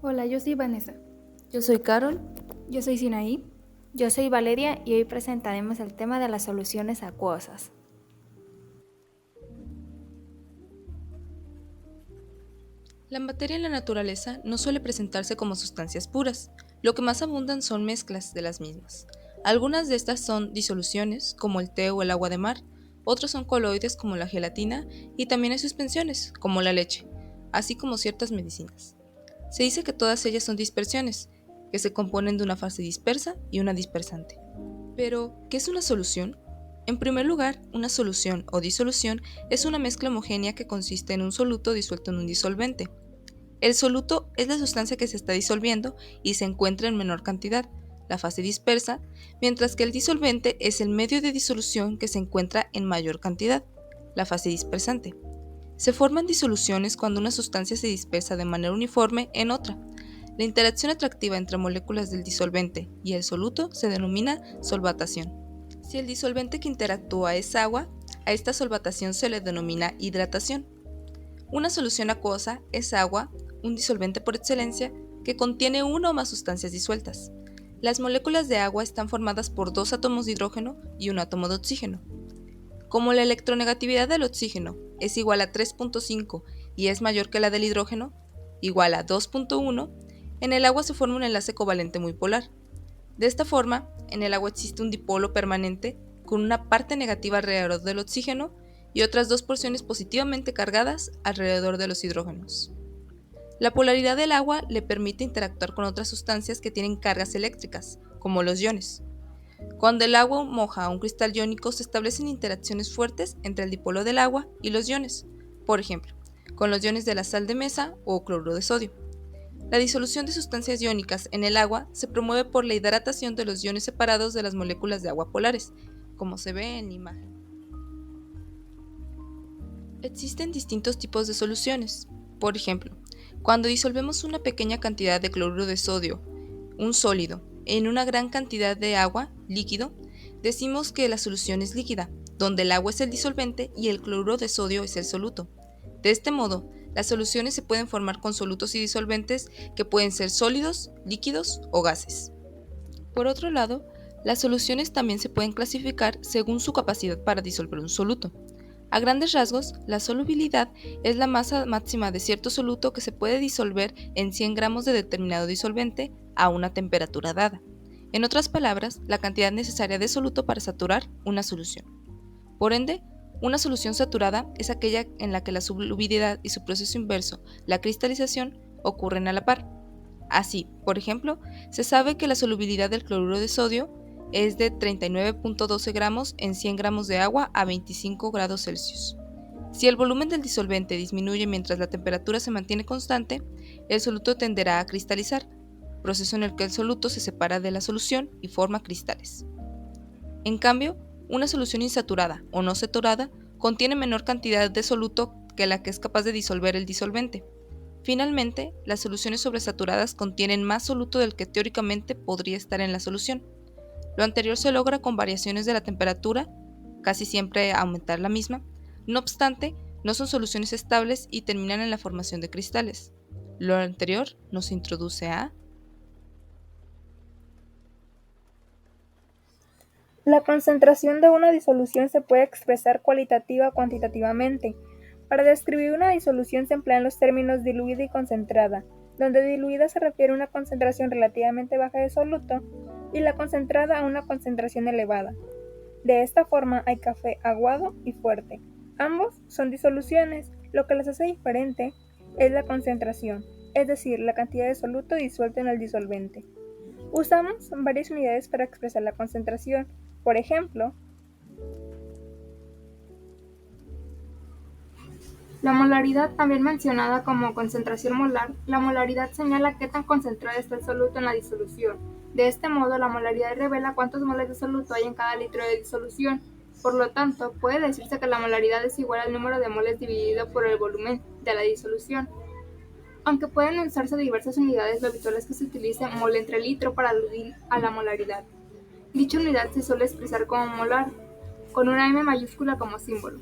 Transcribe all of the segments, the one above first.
Hola, yo soy Vanessa. Yo soy Carol. Yo soy Sinaí. Yo soy Valeria y hoy presentaremos el tema de las soluciones acuosas. La materia en la naturaleza no suele presentarse como sustancias puras, lo que más abundan son mezclas de las mismas. Algunas de estas son disoluciones, como el té o el agua de mar, otros son coloides como la gelatina y también hay suspensiones, como la leche, así como ciertas medicinas. Se dice que todas ellas son dispersiones, que se componen de una fase dispersa y una dispersante. Pero, ¿qué es una solución? En primer lugar, una solución o disolución es una mezcla homogénea que consiste en un soluto disuelto en un disolvente. El soluto es la sustancia que se está disolviendo y se encuentra en menor cantidad, la fase dispersa, mientras que el disolvente es el medio de disolución que se encuentra en mayor cantidad, la fase dispersante. Se forman disoluciones cuando una sustancia se dispersa de manera uniforme en otra. La interacción atractiva entre moléculas del disolvente y el soluto se denomina solvatación. Si el disolvente que interactúa es agua, a esta solvatación se le denomina hidratación. Una solución acuosa es agua, un disolvente por excelencia, que contiene una o más sustancias disueltas. Las moléculas de agua están formadas por dos átomos de hidrógeno y un átomo de oxígeno. Como la electronegatividad del oxígeno es igual a 3.5 y es mayor que la del hidrógeno, igual a 2.1, en el agua se forma un enlace covalente muy polar. De esta forma, en el agua existe un dipolo permanente con una parte negativa alrededor del oxígeno y otras dos porciones positivamente cargadas alrededor de los hidrógenos. La polaridad del agua le permite interactuar con otras sustancias que tienen cargas eléctricas, como los iones. Cuando el agua moja a un cristal iónico se establecen interacciones fuertes entre el dipolo del agua y los iones, por ejemplo, con los iones de la sal de mesa o cloruro de sodio. La disolución de sustancias iónicas en el agua se promueve por la hidratación de los iones separados de las moléculas de agua polares, como se ve en la imagen. Existen distintos tipos de soluciones. Por ejemplo, cuando disolvemos una pequeña cantidad de cloruro de sodio, un sólido, en una gran cantidad de agua, líquido, decimos que la solución es líquida, donde el agua es el disolvente y el cloruro de sodio es el soluto. De este modo, las soluciones se pueden formar con solutos y disolventes que pueden ser sólidos, líquidos o gases. Por otro lado, las soluciones también se pueden clasificar según su capacidad para disolver un soluto. A grandes rasgos, la solubilidad es la masa máxima de cierto soluto que se puede disolver en 100 gramos de determinado disolvente a una temperatura dada. En otras palabras, la cantidad necesaria de soluto para saturar una solución. Por ende, una solución saturada es aquella en la que la solubilidad y su proceso inverso, la cristalización, ocurren a la par. Así, por ejemplo, se sabe que la solubilidad del cloruro de sodio es de 39.12 gramos en 100 gramos de agua a 25 grados Celsius. Si el volumen del disolvente disminuye mientras la temperatura se mantiene constante, el soluto tenderá a cristalizar, proceso en el que el soluto se separa de la solución y forma cristales. En cambio, una solución insaturada o no saturada contiene menor cantidad de soluto que la que es capaz de disolver el disolvente. Finalmente, las soluciones sobresaturadas contienen más soluto del que teóricamente podría estar en la solución. Lo anterior se logra con variaciones de la temperatura, casi siempre aumentar la misma. No obstante, no son soluciones estables y terminan en la formación de cristales. Lo anterior nos introduce a La concentración de una disolución se puede expresar cualitativa o cuantitativamente. Para describir una disolución se emplean los términos diluida y concentrada, donde diluida se refiere a una concentración relativamente baja de soluto y la concentrada a una concentración elevada. De esta forma hay café aguado y fuerte. Ambos son disoluciones, lo que las hace diferente es la concentración, es decir, la cantidad de soluto disuelto en el disolvente. Usamos varias unidades para expresar la concentración. Por ejemplo, La molaridad, también mencionada como concentración molar, la molaridad señala qué tan concentrado está el soluto en la disolución. De este modo, la molaridad revela cuántos moles de soluto hay en cada litro de disolución. Por lo tanto, puede decirse que la molaridad es igual al número de moles dividido por el volumen de la disolución. Aunque pueden usarse diversas unidades, lo habitual es que se utilice mol entre litro para aludir a la molaridad. Dicha unidad se suele expresar como molar, con una M mayúscula como símbolo.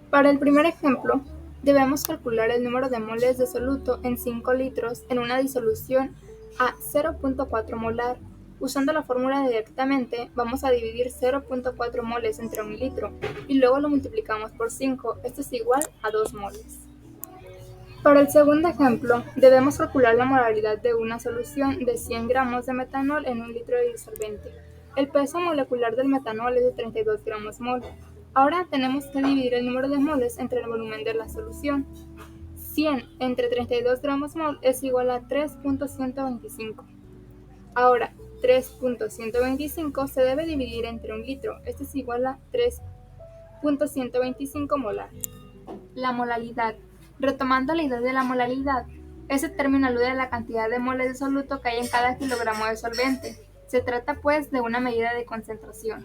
Para el primer ejemplo, Debemos calcular el número de moles de soluto en 5 litros en una disolución a 0.4 molar. Usando la fórmula directamente, vamos a dividir 0.4 moles entre 1 litro y luego lo multiplicamos por 5. Esto es igual a 2 moles. Para el segundo ejemplo, debemos calcular la molaridad de una solución de 100 gramos de metanol en 1 litro de disolvente. El peso molecular del metanol es de 32 gramos mol. Ahora tenemos que dividir el número de moles entre el volumen de la solución. 100 entre 32 gramos mol es igual a 3.125. Ahora, 3.125 se debe dividir entre 1 litro. Esto es igual a 3.125 molar. La molaridad. Retomando la idea de la molaridad, ese término alude a la cantidad de moles de soluto que hay en cada kilogramo de solvente. Se trata, pues, de una medida de concentración.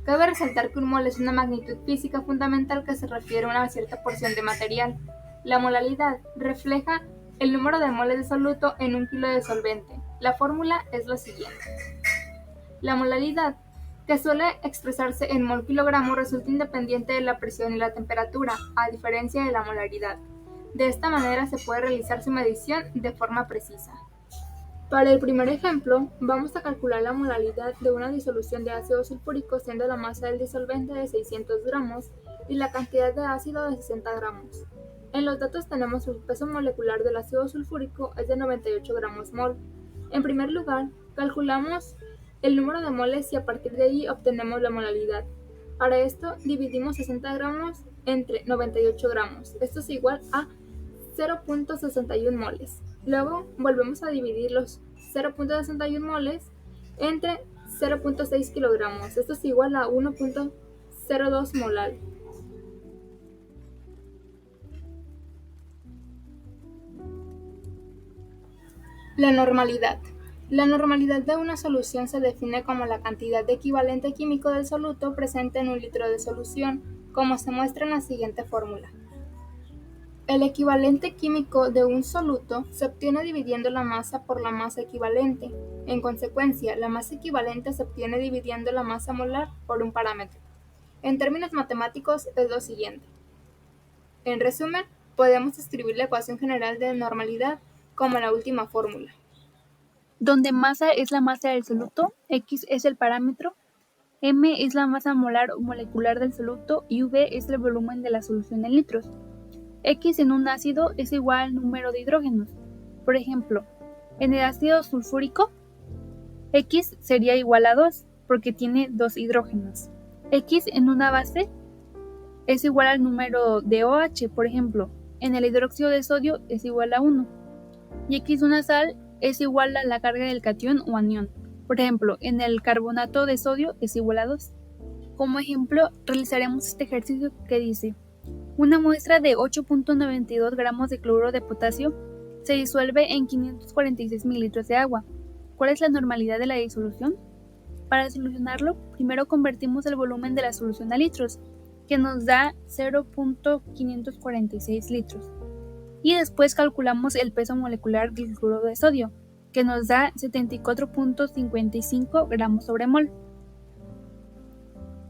Cabe resaltar que un mol es una magnitud física fundamental que se refiere a una cierta porción de material. La molaridad refleja el número de moles de soluto en 1 kilo de solvente. La fórmula es la siguiente. La molaridad, que suele expresarse en mol kilogramo, resulta independiente de la presión y la temperatura, a diferencia de la molaridad. De esta manera se puede realizar su medición de forma precisa. Para el primer ejemplo, vamos a calcular la molaridad de una disolución de ácido sulfúrico, siendo la masa del disolvente de 600 gramos y la cantidad de ácido de 60 gramos. En los datos tenemos el peso molecular del ácido sulfúrico es de 98 gramos mol. En primer lugar, calculamos el número de moles y a partir de ahí obtenemos la molaridad. Para esto, dividimos 60 gramos entre 98 gramos. Esto es igual a 0.61 moles. Luego volvemos a dividir los 0.61 moles entre 0.6 kilogramos. Esto es igual a 1.02 molar. La normalidad. La normalidad de una solución se define como la cantidad de equivalente químico del soluto presente en 1 litro de solución, como se muestra en la siguiente fórmula. El equivalente químico de un soluto se obtiene dividiendo la masa por la masa equivalente. En consecuencia, la masa equivalente se obtiene dividiendo la masa molar por un parámetro. En términos matemáticos es lo siguiente. En resumen, podemos escribir la ecuación general de normalidad como la última fórmula, donde masa es la masa del soluto, X es el parámetro, M es la masa molar o molecular del soluto y V es el volumen de la solución en litros. X en un ácido es igual al número de hidrógenos. Por ejemplo, en el ácido sulfúrico, X sería igual a 2 porque tiene 2 hidrógenos. X en una base es igual al número de OH, por ejemplo, en el hidróxido de sodio es igual a 1. Y X una sal es igual a la carga del catión o anión. Por ejemplo, en el carbonato de sodio es igual a 2. Como ejemplo, realizaremos este ejercicio que dice: una muestra de 8.92 gramos de cloruro de potasio se disuelve en 546 mililitros de agua. ¿Cuál es la normalidad de la disolución? Para solucionarlo, primero convertimos el volumen de la solución a litros, que nos da 0.546 litros. Y después calculamos el peso molecular del cloruro de sodio, que nos da 74.55 gramos sobre mol.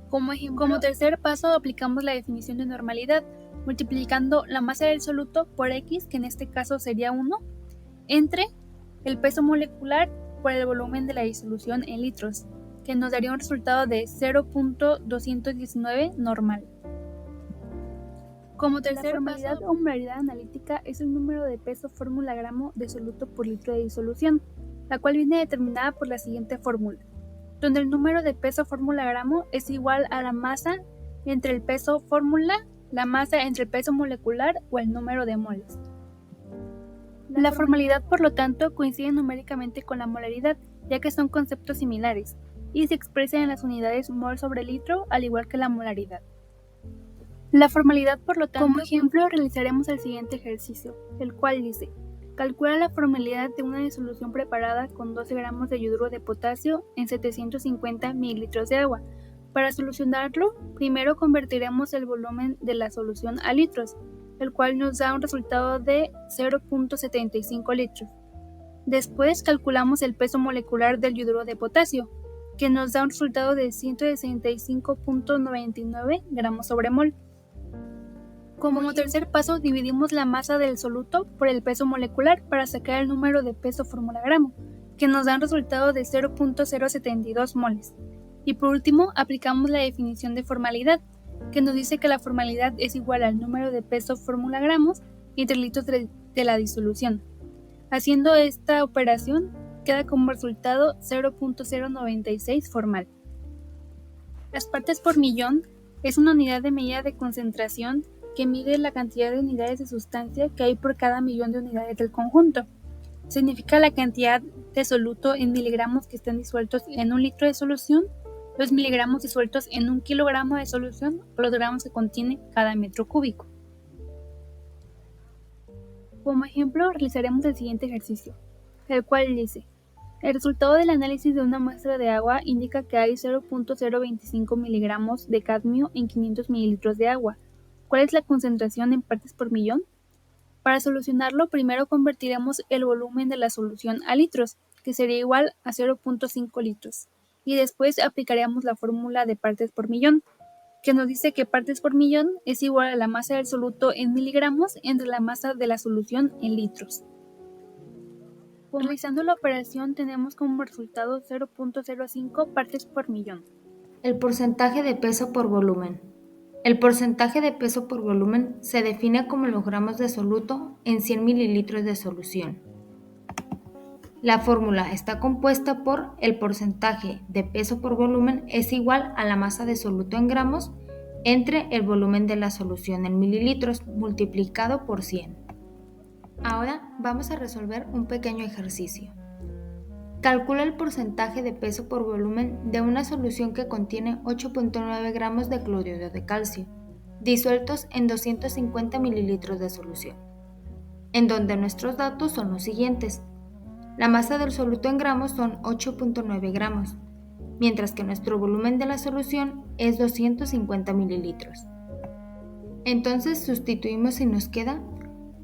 Como tercer paso aplicamos la definición de normalidad, multiplicando la masa del soluto por X, que en este caso sería 1, entre el peso molecular por el volumen de la disolución en litros, que nos daría un resultado de 0.219 normal. Como tercer normalidad o molaridad analítica es el número de peso fórmula gramo de soluto por litro de disolución, la cual viene determinada por la siguiente fórmula, donde el número de peso fórmula gramo es igual a la masa entre el peso fórmula, la masa entre el peso molecular o el número de moles. La formalidad, por lo tanto, coincide numéricamente con la molaridad, ya que son conceptos similares, y se expresan en las unidades mol sobre litro, al igual que la molaridad. La formalidad, por lo tanto, como ejemplo, realizaremos el siguiente ejercicio, el cual dice: calcula la formalidad de una disolución preparada con 12 gramos de yoduro de potasio en 750 mililitros de agua. Para solucionarlo, primero convertiremos el volumen de la solución a litros, el cual nos da un resultado de 0.75 litros. Después calculamos el peso molecular del yoduro de potasio, que nos da un resultado de 165.99 gramos sobre mol. Como tercer paso, dividimos la masa del soluto por el peso molecular para sacar el número de peso fórmula gramo, que nos da un resultado de 0.072 moles. Y por último, aplicamos la definición de formalidad, que nos dice que la formalidad es igual al número de peso fórmula gramos entre litros de la disolución. Haciendo esta operación, queda como resultado 0.096 formal. Las partes por millón es una unidad de medida de concentración que mide la cantidad de unidades de sustancia que hay por cada millón de unidades del conjunto. Significa la cantidad de soluto en miligramos que están disueltos en un litro de solución, los miligramos disueltos en un kilogramo de solución o los gramos que contiene cada metro cúbico. Como ejemplo, realizaremos el siguiente ejercicio, el cual dice: el resultado del análisis de una muestra de agua indica que hay 0.025 miligramos de cadmio en 500 mililitros de agua. ¿Cuál es la concentración en partes por millón? Para solucionarlo, primero convertiremos el volumen de la solución a litros, que sería igual a 0.5 litros, y después aplicaremos la fórmula de partes por millón, que nos dice que partes por millón es igual a la masa del soluto en miligramos entre la masa de la solución en litros. Realizando la operación tenemos como resultado 0.05 partes por millón. El porcentaje de peso por volumen. El porcentaje de peso por volumen se define como los gramos de soluto en 100 mililitros de solución. La fórmula está compuesta por el porcentaje de peso por volumen es igual a la masa de soluto en gramos entre el volumen de la solución en mililitros multiplicado por 100. Ahora vamos a resolver un pequeño ejercicio. Calcula el porcentaje de peso por volumen de una solución que contiene 8.9 gramos de cloruro de calcio, disueltos en 250 mililitros de solución, en donde nuestros datos son los siguientes. La masa del soluto en gramos son 8.9 gramos, mientras que nuestro volumen de la solución es 250 mililitros. Entonces sustituimos y nos queda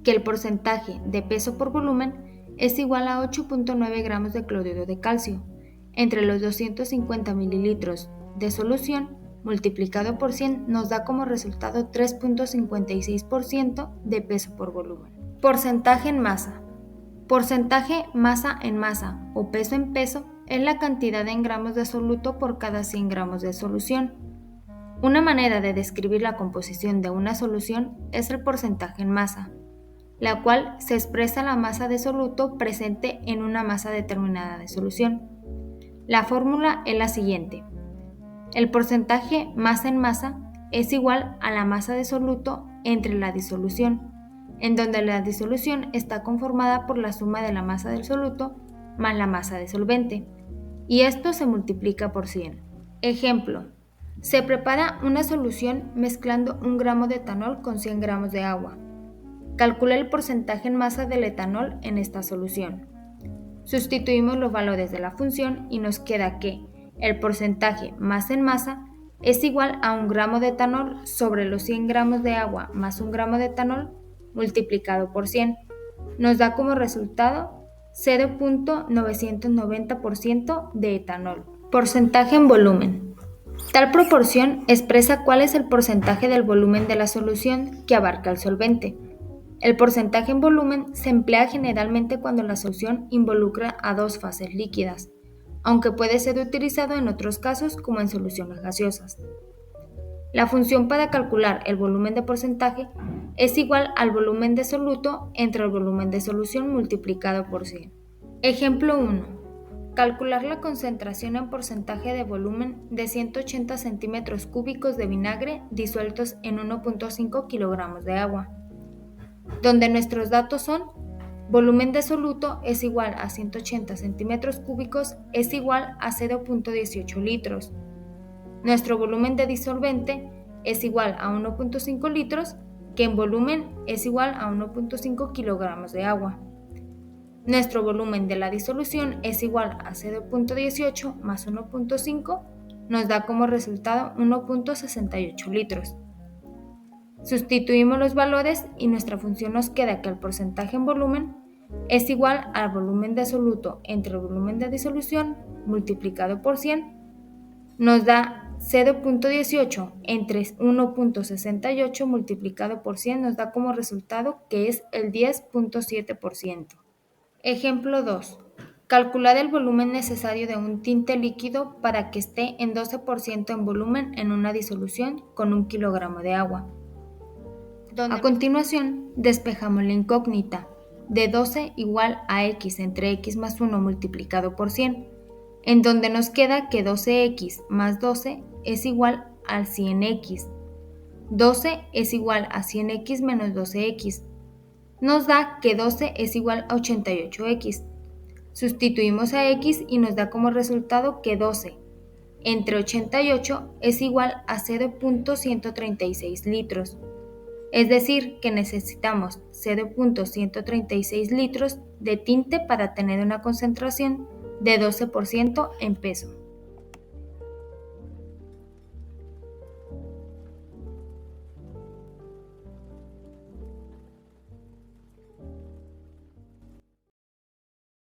que el porcentaje de peso por volumen es igual a 8.9 gramos de cloruro de calcio entre los 250 mililitros de solución multiplicado por 100 nos da como resultado 3.56% de peso por volumen. Porcentaje en masa. Porcentaje masa en masa o peso en peso es la cantidad en gramos de soluto por cada 100 gramos de solución. Una manera de describir la composición de una solución es el porcentaje en masa, la cual se expresa la masa de soluto presente en una masa determinada de solución. La fórmula es la siguiente. El porcentaje masa en masa es igual a la masa de soluto entre la disolución, en donde la disolución está conformada por la suma de la masa del soluto más la masa de solvente, y esto se multiplica por 100. Ejemplo, se prepara una solución mezclando 1 gramo de etanol con 100 gramos de agua. Calcula el porcentaje en masa del etanol en esta solución. Sustituimos los valores de la función y nos queda que el porcentaje masa en masa es igual a 1 gramo de etanol sobre los 100 gramos de agua más 1 gramo de etanol multiplicado por 100. Nos da como resultado 0.990% de etanol. Porcentaje en volumen. Tal proporción expresa cuál es el porcentaje del volumen de la solución que abarca el solvente. El porcentaje en volumen se emplea generalmente cuando la solución involucra a dos fases líquidas, aunque puede ser utilizado en otros casos como en soluciones gaseosas. La función para calcular el volumen de porcentaje es igual al volumen de soluto entre el volumen de solución multiplicado por 100. Ejemplo 1. Calcular la concentración en porcentaje de volumen de 180 centímetros cúbicos de vinagre disueltos en 1.5 kilogramos de agua, donde nuestros datos son: volumen de soluto es igual a 180 centímetros cúbicos es igual a 0.18 litros. Nuestro volumen de disolvente es igual a 1.5 litros, que en volumen es igual a 1.5 kilogramos de agua. Nuestro volumen de la disolución es igual a 0.18 más 1.5, nos da como resultado 1.68 litros. Sustituimos los valores y nuestra función nos queda que el porcentaje en volumen es igual al volumen de soluto entre el volumen de disolución multiplicado por 100, nos da 0.18 entre 1.68 multiplicado por 100 nos da como resultado que es el 10.7%. Ejemplo 2. Calculad el volumen necesario de un tinte líquido para que esté en 12% en volumen en una disolución con 1 kilogramo de agua. A continuación, despejamos la incógnita de 12 igual a x entre x más 1 multiplicado por 100, en donde nos queda que 12x más 12 es igual al 100x. 12 es igual a 100x menos 12x. Nos da que 12 es igual a 88x. Sustituimos a x y nos da como resultado que 12 entre 88 es igual a 0.136 litros. Es decir, que necesitamos 0.136 litros de tinte para tener una concentración de 12% en peso.